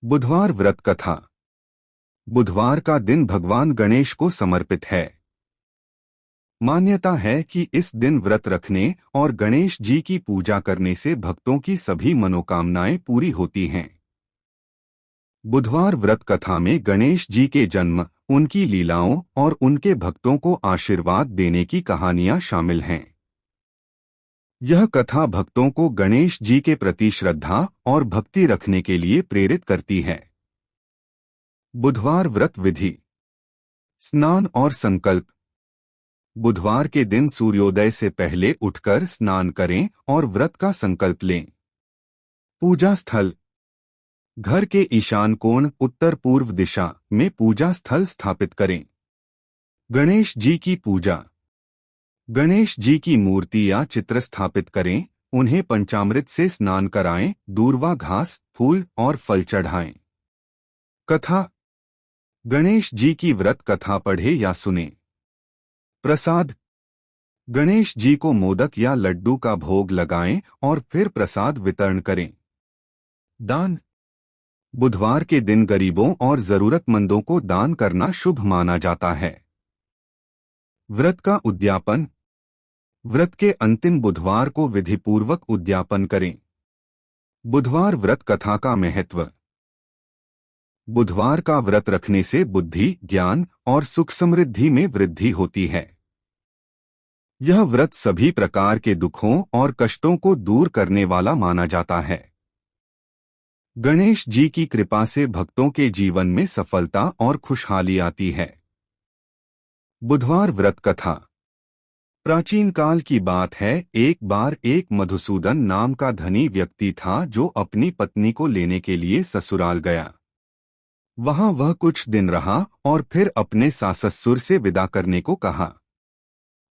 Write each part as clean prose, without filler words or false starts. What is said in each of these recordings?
बुधवार व्रत कथा। बुधवार का दिन भगवान गणेश को समर्पित है। मान्यता है कि इस दिन व्रत रखने और गणेश जी की पूजा करने से भक्तों की सभी मनोकामनाएं पूरी होती हैं। बुधवार व्रत कथा में गणेश जी के जन्म, उनकी लीलाओं और उनके भक्तों को आशीर्वाद देने की कहानियां शामिल हैं। यह कथा भक्तों को गणेश जी के प्रति श्रद्धा और भक्ति रखने के लिए प्रेरित करती है। बुधवार व्रत विधि। स्नान और संकल्प। बुधवार के दिन सूर्योदय से पहले उठकर स्नान करें और व्रत का संकल्प लें। पूजा स्थल। घर के ईशान कोण उत्तर पूर्व दिशा में पूजा स्थल स्थापित करें। गणेश जी की पूजा। गणेश जी की मूर्ति या चित्र स्थापित करें, उन्हें पंचामृत से स्नान कराएं, दूर्वा घास, फूल और फल चढ़ाएं। कथा। गणेश जी की व्रत कथा पढ़े या सुने। प्रसाद। गणेश जी को मोदक या लड्डू का भोग लगाएं और फिर प्रसाद वितरण करें। दान। बुधवार के दिन गरीबों और जरूरतमंदों को दान करना शुभ माना जाता है। व्रत का उद्यापन। व्रत के अंतिम बुधवार को विधिपूर्वक उद्यापन करें। बुधवार व्रत कथा का महत्व। बुधवार का व्रत रखने से बुद्धि, ज्ञान और सुख समृद्धि में वृद्धि होती है। यह व्रत सभी प्रकार के दुखों और कष्टों को दूर करने वाला माना जाता है। गणेश जी की कृपा से भक्तों के जीवन में सफलता और खुशहाली आती है। बुधवार व्रत कथा। प्राचीन काल की बात है, एक बार एक मधुसूदन नाम का धनी व्यक्ति था जो अपनी पत्नी को लेने के लिए ससुराल गया। वहां वह कुछ दिन रहा और फिर अपने सास-ससुर से विदा करने को कहा,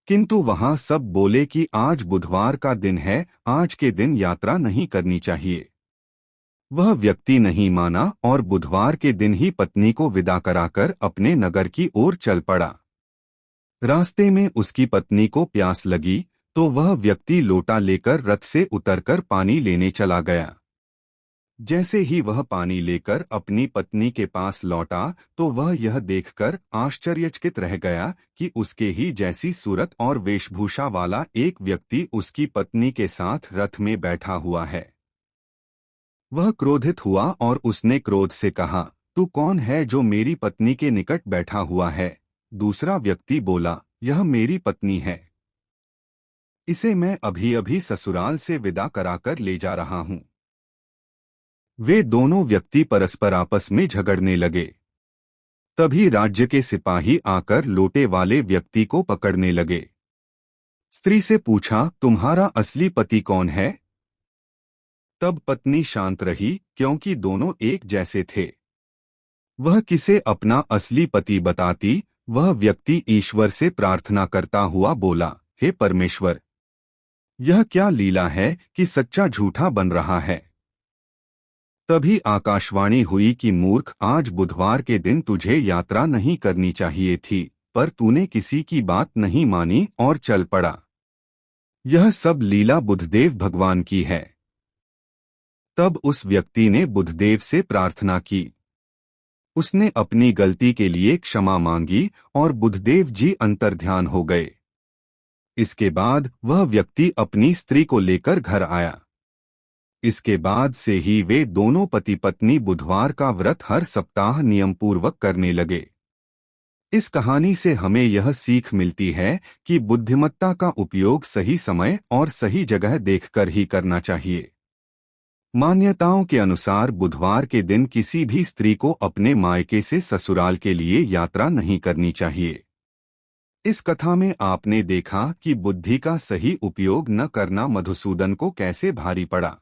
किंतु वहां सब बोले कि आज बुधवार का दिन है, आज के दिन यात्रा नहीं करनी चाहिए। वह व्यक्ति नहीं माना और बुधवार के दिन ही पत्नी को विदा कराकर अपने नगर की ओर चल पड़ा। रास्ते में उसकी पत्नी को प्यास लगी तो वह व्यक्ति लोटा लेकर रथ से उतरकर पानी लेने चला गया। जैसे ही वह पानी लेकर अपनी पत्नी के पास लौटा तो वह यह देखकर आश्चर्यचकित रह गया कि उसके ही जैसी सूरत और वेशभूषा वाला एक व्यक्ति उसकी पत्नी के साथ रथ में बैठा हुआ है। वह क्रोधित हुआ और उसने क्रोध से कहा, तू कौन है जो मेरी पत्नी के निकट बैठा हुआ है? दूसरा व्यक्ति बोला, यह मेरी पत्नी है, इसे मैं अभी अभी ससुराल से विदा कराकर ले जा रहा हूं। वे दोनों व्यक्ति परस्पर आपस में झगड़ने लगे। तभी राज्य के सिपाही आकर लोटे वाले व्यक्ति को पकड़ने लगे। स्त्री से पूछा, तुम्हारा असली पति कौन है? तब पत्नी शांत रही क्योंकि दोनों एक जैसे थे। वह किसे अपना असली पति बताती? वह व्यक्ति ईश्वर से प्रार्थना करता हुआ बोला, हे परमेश्वर, यह क्या लीला है कि सच्चा झूठा बन रहा है। तभी आकाशवाणी हुई कि मूर्ख, आज बुधवार के दिन तुझे यात्रा नहीं करनी चाहिए थी, पर तूने किसी की बात नहीं मानी और चल पड़ा। यह सब लीला बुधदेव भगवान की है। तब उस व्यक्ति ने बुधदेव से प्रार्थना की। उसने अपनी गलती के लिए क्षमा मांगी और बुधदेव जी अंतर्ध्यान हो गए। इसके बाद वह व्यक्ति अपनी स्त्री को लेकर घर आया। इसके बाद से ही वे दोनों पति पत्नी बुधवार का व्रत हर सप्ताह नियमपूर्वक करने लगे। इस कहानी से हमें यह सीख मिलती है कि बुद्धिमत्ता का उपयोग सही समय और सही जगह देखकर ही करना चाहिए। मान्यताओं के अनुसार बुधवार के दिन किसी भी स्त्री को अपने मायके से ससुराल के लिए यात्रा नहीं करनी चाहिए। इस कथा में आपने देखा कि बुद्धि का सही उपयोग न करना मधुसूदन को कैसे भारी पड़ा।